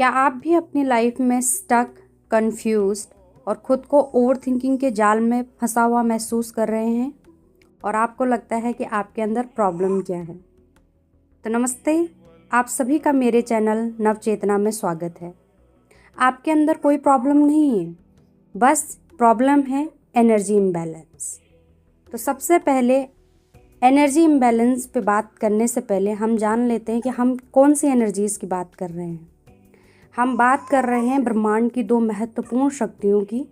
क्या आप भी अपनी लाइफ में स्टक, कंफ्यूज्ड और ख़ुद को ओवर थिंकिंग के जाल में फंसा हुआ महसूस कर रहे हैं और आपको लगता है कि आपके अंदर प्रॉब्लम क्या है? तो नमस्ते, आप सभी का मेरे चैनल नवचेतना में स्वागत है। आपके अंदर कोई प्रॉब्लम नहीं है, बस प्रॉब्लम है एनर्जी इम्बैलेंस। तो सबसे पहले एनर्जी इम्बैलेंस पे बात करने से पहले हम जान लेते हैं कि हम कौन सी एनर्जीज़ की बात कर रहे हैं। हम बात कर रहे हैं ब्रह्मांड की दो महत्वपूर्ण शक्तियों की,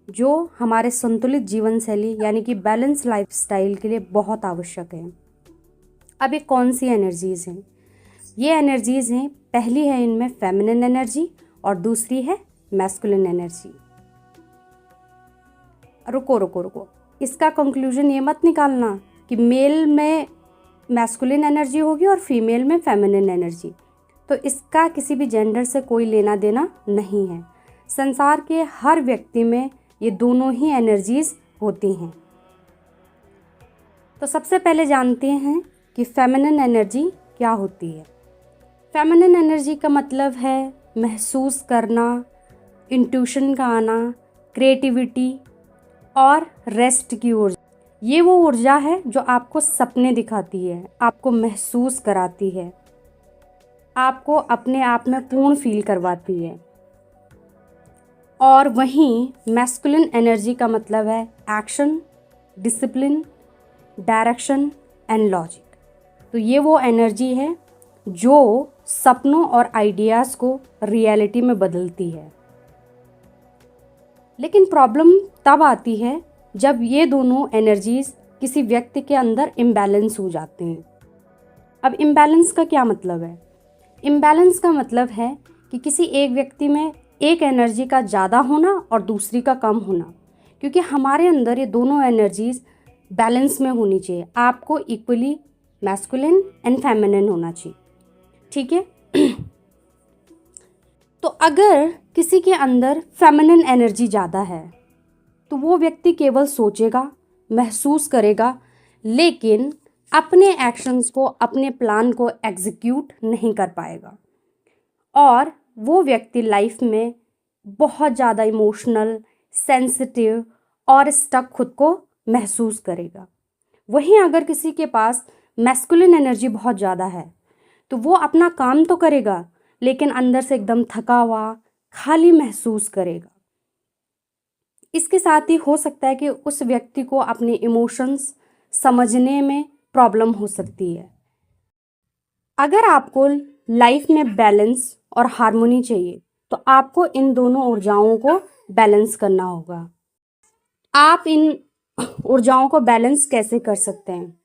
जो हमारे संतुलित जीवन शैली यानी कि बैलेंस लाइफस्टाइल के लिए बहुत आवश्यक है। अब ये कौन सी एनर्जीज़ हैं? ये एनर्जीज़ हैं, पहली है इनमें फेमिनिन एनर्जी और दूसरी है मैस्कुलिन एनर्जी। रुको, इसका कंक्लूजन ये मत निकालना कि मेल में मैस्कुलिन एनर्जी होगी और फीमेल में फेमिनिन एनर्जी। तो इसका किसी भी जेंडर से कोई लेना देना नहीं है। संसार के हर व्यक्ति में ये दोनों ही एनर्जीज़ होती हैं। तो सबसे पहले जानते हैं कि फेमिनिन एनर्जी क्या होती है। फेमिनिन एनर्जी का मतलब है महसूस करना, इंट्यूशन का आना, क्रिएटिविटी और रेस्ट की ऊर्जा। ये वो ऊर्जा है जो आपको सपने दिखाती है, आपको महसूस कराती है, आपको अपने आप में पूर्ण फील करवाती है। और वहीं मैस्कुलिन एनर्जी का मतलब है action, discipline, direction and logic. तो ये वो एनर्जी है जो सपनों और आइडियाज़ को रियलिटी में बदलती है। लेकिन प्रॉब्लम तब आती है जब ये दोनों एनर्जीज़ किसी व्यक्ति के अंदर इम्बैलेंस हो जाते हैं। अब इम्बैलेंस का क्या मतलब है? इम्बैलेंस का मतलब है कि किसी एक व्यक्ति में एक एनर्जी का ज़्यादा होना और दूसरी का कम होना, क्योंकि हमारे अंदर ये दोनों एनर्जीज़ बैलेंस में होनी चाहिए। आपको इक्वली मैस्कुलिन एंड फेमिनिन होना चाहिए, ठीक है। तो अगर किसी के अंदर फेमिनिन एनर्जी ज़्यादा है तो वो व्यक्ति केवल सोचेगा, महसूस करेगा, लेकिन अपने एक्शंस को, अपने प्लान को एग्जीक्यूट नहीं कर पाएगा और वो व्यक्ति लाइफ में बहुत ज़्यादा इमोशनल, सेंसिटिव और स्टक खुद को महसूस करेगा। वहीं अगर किसी के पास मैस्कुलिन एनर्जी बहुत ज़्यादा है तो वो अपना काम तो करेगा, लेकिन अंदर से एकदम थका हुआ, खाली महसूस करेगा। इसके साथ ही हो सकता है कि उस व्यक्ति को अपने इमोशंस समझने में प्रॉब्लम हो सकती है। अगर आपको लाइफ में बैलेंस और हार्मोनी चाहिए तो आपको इन दोनों ऊर्जाओं को बैलेंस करना होगा। आप इन ऊर्जाओं को बैलेंस कैसे कर सकते हैं?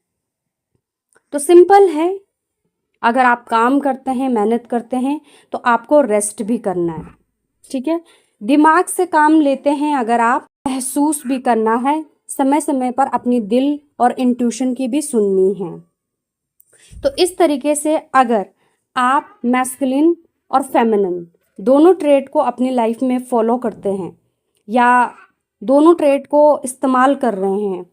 तो सिंपल है, अगर आप काम करते हैं, मेहनत करते हैं, तो आपको रेस्ट भी करना है, ठीक है। दिमाग से काम लेते हैं अगर आप, महसूस भी करना है, समय समय पर अपनी दिल और इंट्यूशन की भी सुननी है। तो इस तरीके से अगर आप मैस्कुलिन और फेमिनिन दोनों ट्रेट को अपनी लाइफ में फॉलो करते हैं या दोनों ट्रेट को इस्तेमाल कर रहे हैं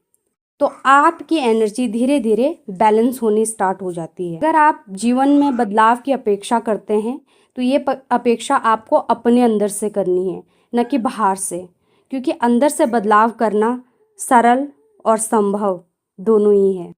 तो आपकी एनर्जी धीरे धीरे बैलेंस होनी स्टार्ट हो जाती है। अगर आप जीवन में बदलाव की अपेक्षा करते हैं तो ये अपेक्षा आपको अपने अंदर से करनी है, न कि बाहर से, क्योंकि अंदर से बदलाव करना सरल और संभव दोनों ही है।